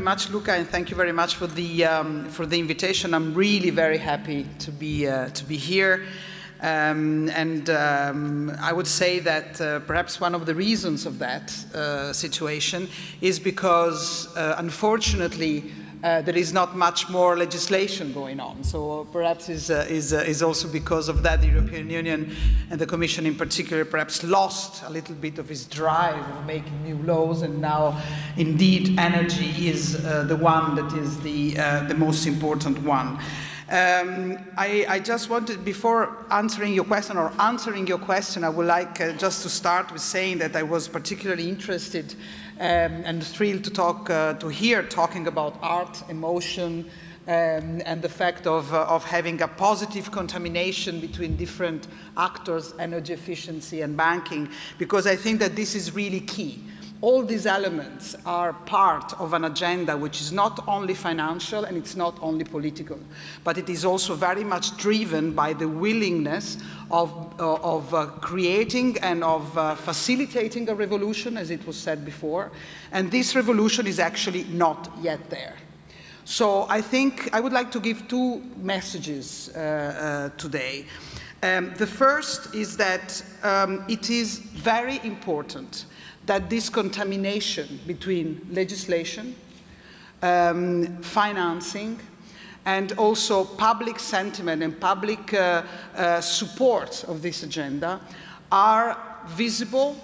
much, Luca, and thank you very much for the invitation. I'm really very happy to be here. I would say that perhaps one of the reasons of that situation is because, unfortunately, there is not much more legislation going on. So perhaps is also because of that the European Union and the Commission in particular perhaps lost a little bit of its drive of making new laws, and now indeed energy is the one that is the most important one. I just wanted, before answering your question, I would like just to start with saying that I was particularly interested and thrilled to hear talking about art, emotion, and the fact of having a positive contamination between different actors, energy efficiency and banking, because I think that this is really key. All these elements are part of an agenda which is not only financial and it's not only political, but it is also very much driven by the willingness of creating and of facilitating a revolution, as it was said before, and this revolution is actually not yet there. So I think I would like to give two messages today. The first is that it is very important that this contamination between legislation, financing, and also public sentiment and public support of this agenda are visible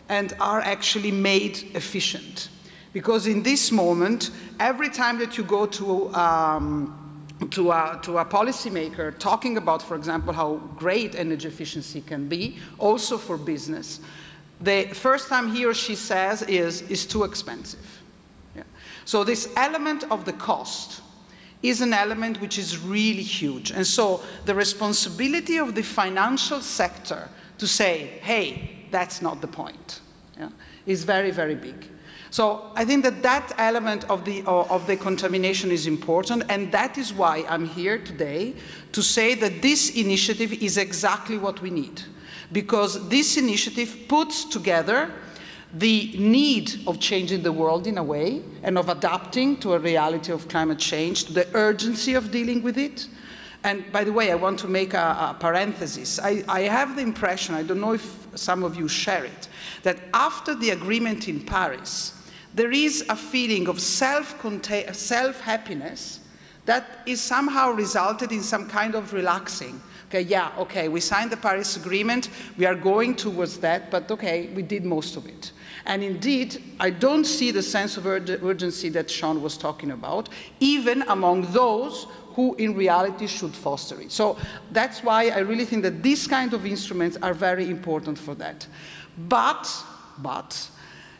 and are actually made efficient. Because in this moment, every time that you go to a policymaker talking about, for example, how great energy efficiency can be, also for business, the first time he or she says is too expensive. Yeah. So this element of the cost is an element which is really huge. And so the responsibility of the financial sector to say, hey, that's not the point, yeah, is very, very big. So I think that that element of the contamination is important, and that is why I'm here today to say that this initiative is exactly what we need. Because this initiative puts together the need of changing the world in a way and of adapting to a reality of climate change, to the urgency of dealing with it. And by the way, I want to make a parenthesis. I have the impression, I don't know if some of you share it, that after the agreement in Paris, there is a feeling of self-happiness that is somehow resulted in some kind of relaxing. Okay, yeah, okay, we signed the Paris Agreement, we are going towards that, but okay, we did most of it. And indeed, I don't see the sense of urgency that Sean was talking about, even among those who in reality should foster it. So that's why I really think that these kind of instruments are very important for that. But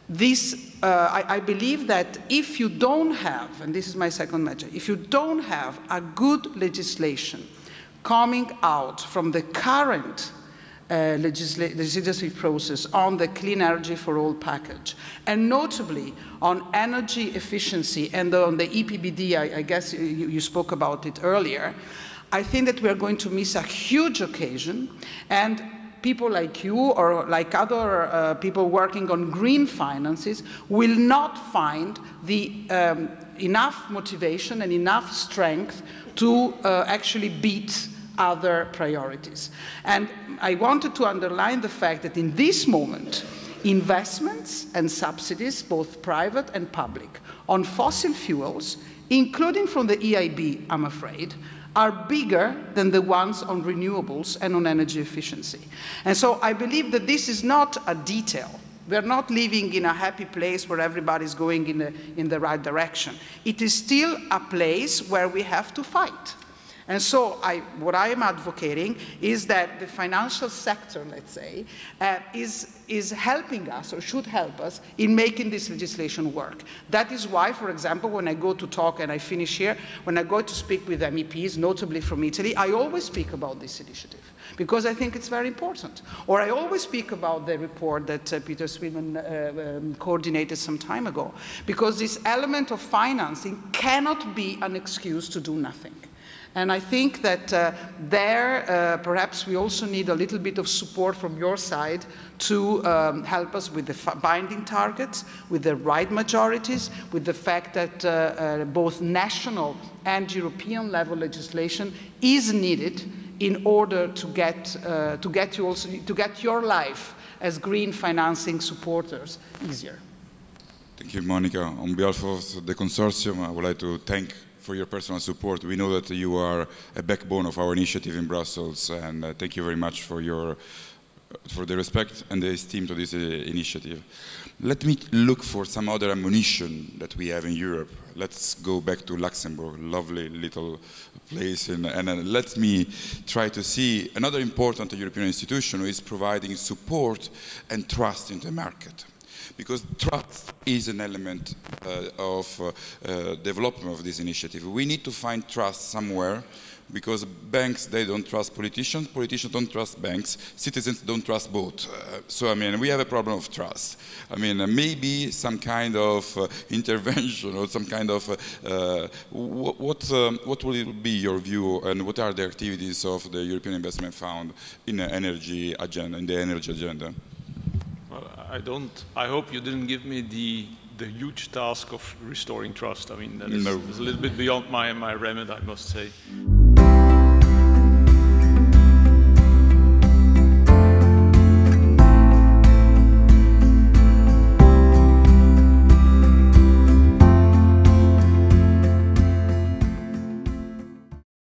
this, I believe that if you don't have, and this is my second message, if you don't have a good legislation coming out from the current legislative process on the Clean Energy for All package, and notably on energy efficiency and on the EPBD, I guess you spoke about it earlier, I think that we are going to miss a huge occasion, and people like you or like other people working on green finances will not find the enough motivation and enough strength to actually beat other priorities. And I wanted to underline the fact that in this moment, investments and subsidies, both private and public, on fossil fuels, including from the EIB, I'm afraid, are bigger than the ones on renewables and on energy efficiency. And so I believe that this is not a detail. We're not living in a happy place where everybody's going in the right direction. It is still a place where we have to fight. And so what I am advocating is that the financial sector, let's say, is helping us or should help us in making this legislation work. That is why, for example, when I go to talk, and I finish here, when I go to speak with MEPs, notably from Italy, I always speak about this initiative, because I think it's very important. Or I always speak about the report that Peter Swinman coordinated some time ago, because this element of financing cannot be an excuse to do nothing. And I think that perhaps we also need a little bit of support from your side to help us with the binding targets, with the right majorities, with the fact that both national and European level legislation is needed in order to get your life as green financing supporters easier. Thank you, Monica. On behalf of the consortium, I would like to thank for your personal support. We know that you are a backbone of our initiative in Brussels, and thank you very much for the respect and the esteem to this initiative. Let me look for some other ammunition that we have in Europe. Let's go back to Luxembourg, lovely little place, and let me try to see another important European institution who is providing support and trust in the market. Because trust is an element of development of this initiative. We need to find trust somewhere, because banks, they don't trust politicians, politicians don't trust banks, citizens don't trust both. So, I mean, we have a problem of trust. I mean, maybe some kind of intervention or some kind of, what will be your view, and what are the activities of the European Investment Fund in the energy agenda? Well, I hope you didn't give me the huge task of restoring trust. I mean, that is a little bit beyond my remit, I must say.